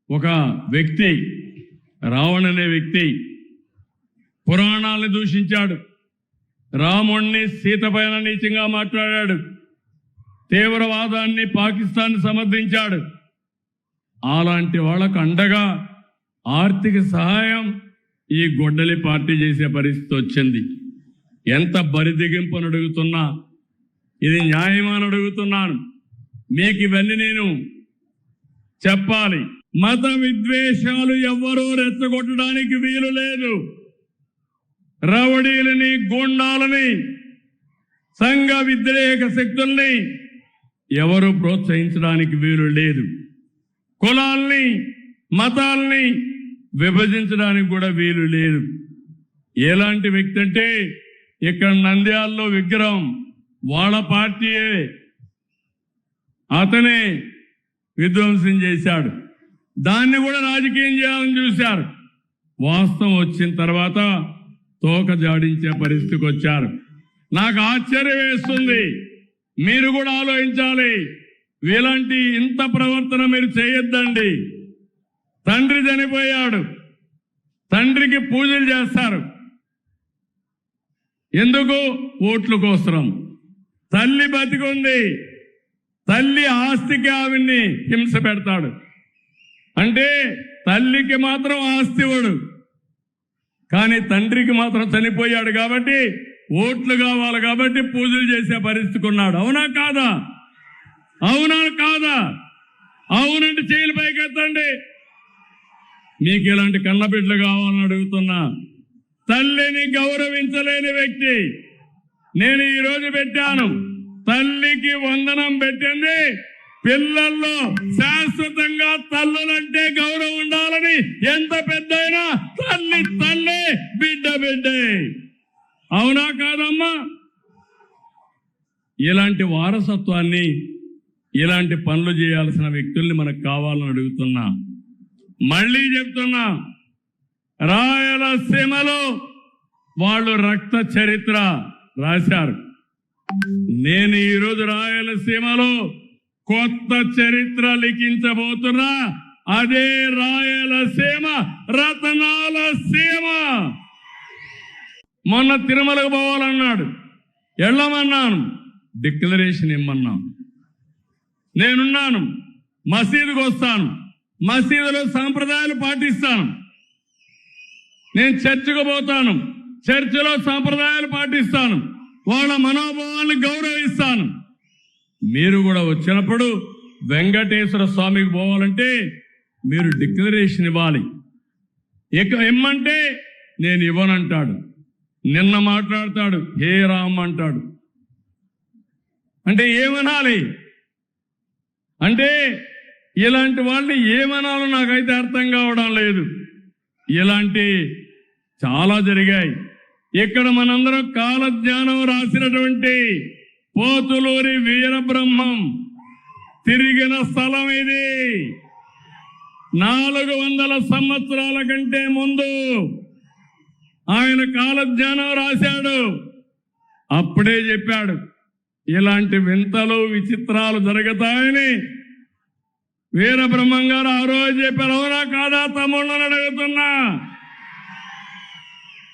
ఒక వ్యక్తి, రావణ్ అనే వ్యక్తి పురాణాలను దూషించాడు, రాముణ్ణి సీత పైన నీచంగా మాట్లాడాడు, తీవ్రవాదాన్ని పాకిస్తాన్ సమర్థించాడు. అలాంటి వాళ్ళకు అండగా ఆర్థిక సహాయం ఈ గొడ్డలి పార్టీ చేసే పరిస్థితి వచ్చింది. ఎంత బరిదిగింపుని అడుగుతున్నా, ఇది న్యాయమని అడుగుతున్నాను. మీకు ఇవన్నీ నేను చెప్పాలి. మత విద్వేషాలు ఎవ్వరూ రెచ్చగొట్టడానికి వీలు లేదు. రౌడీలని, గూండాలని, సంఘ వ్యతిరేక శక్తుల్ని ఎవరు ప్రోత్సహించడానికి వీలు లేదు. కులాల్ని, మతాల్ని విభజించడానికి కూడా వీలు లేదు. ఎలాంటి వ్యక్తి అంటే, ఇక్కడ నంద్యాలలో విగ్రహం వాళ్ళ పార్టీయే, అతనే విధ్వంసం చేశాడు. దాన్ని కూడా రాజకీయం చేయాలని చూశారు. వాస్తవం వచ్చిన తర్వాత తోక జాడించే పరిస్థితికి వచ్చారు. నాకు ఆశ్చర్యం వేస్తుంది. మీరు కూడా ఆలోచించాలి. ఇలాంటి ఇంత ప్రవర్తన మీరు చేయొద్దండి. తండ్రి చనిపోయాడు, తండ్రికి పూజలు చేస్తారు. ఎందుకు? ఓట్ల కోసం. తల్లి బతికుంది, తల్లి ఆస్తికి ఆవిడ్ని హింస పెడతాడు. అంటే తల్లికి మాత్రం ఆస్తి ఇవ్వడు, కానీ తండ్రికి మాత్రం చనిపోయాడు కాబట్టి ఓట్లు కావాలి కాబట్టి పూజలు చేసే పరిస్థితికి ఉన్నాడు. అవునా కాదా? అవునా కాదా? అవునంటే చేతులు పైకెత్తండి. మీకు ఇలాంటి కన్నబిడ్డలు కావాలని అడుగుతున్నా. తల్లిని గౌరవించలేని వ్యక్తి నేను ఈరోజు పెట్టాను. తల్లికి వందనం పెట్టింది. పిల్లల్లో శాశ్వతంగా తల్లులంటే గౌరవం ఉండాలని, ఎంత పెద్దయినా తల్లి తల్లి, బిడ్డ బిడ్డే. అవునా కాదమ్మా? ఇలాంటి వారసత్వాన్ని, ఇలాంటి పనులు చేయాల్సిన వ్యక్తుల్ని మనకు కావాలని అడుగుతున్నా. మళ్ళీ చెప్తున్నా, రాయలసీమలో వాళ్ళు రక్త చరిత్ర రాశారు. నేను ఈరోజు రాయలసీమలో కొత్త చరిత్ర లిఖించబోతున్నా. అదే రాయలసీమ రతనాల సీమ. మొన్న తిరుమలకు పోవాలన్నాడు, వెళ్ళమన్నాను, డిక్లరేషన్ ఇమ్మన్నాను. నేనున్నాను, మసీదుకు వస్తాను, మసీదులో సాంప్రదాయాలు పాటిస్తాను. నేను చర్చికి పోతాను, చర్చిలో సాంప్రదాయాలు పాటిస్తాను, వాళ్ళ మనోభావాలను గౌరవిస్తాను. మీరు కూడా వచ్చినప్పుడు వెంకటేశ్వర స్వామికి పోవాలంటే మీరు డిక్లరేషన్ ఇవ్వాలి. ఇమ్మంటే నేను ఇవ్వనంటాడు. నిన్న మాట్లాడతాడు, హే రామ్ అంటాడు. అంటే ఏమనాలి? అంటే ఇలాంటి వాళ్ళని ఏమనాలో నాకైతే అర్థం కావడం లేదు. ఇలాంటి చాలా జరిగాయి. ఇక్కడ మనందరం కాలజ్ఞానం రాసినటువంటి పోతులూరి వీరబ్రహ్మం తిరిగిన స్థలం ఇది. 400 సంవత్సరాల కంటే ముందు ఆయన కాలజ్ఞానం రాశాడు. అప్పుడే చెప్పాడు ఇలాంటి వింతలు విచిత్రాలు జరుగుతాయని. వీరబ్రహ్మం గారు ఆ రోజు చెప్పారు. అవునా కాదా తమ్ముళ్ళని అడుగుతున్నా.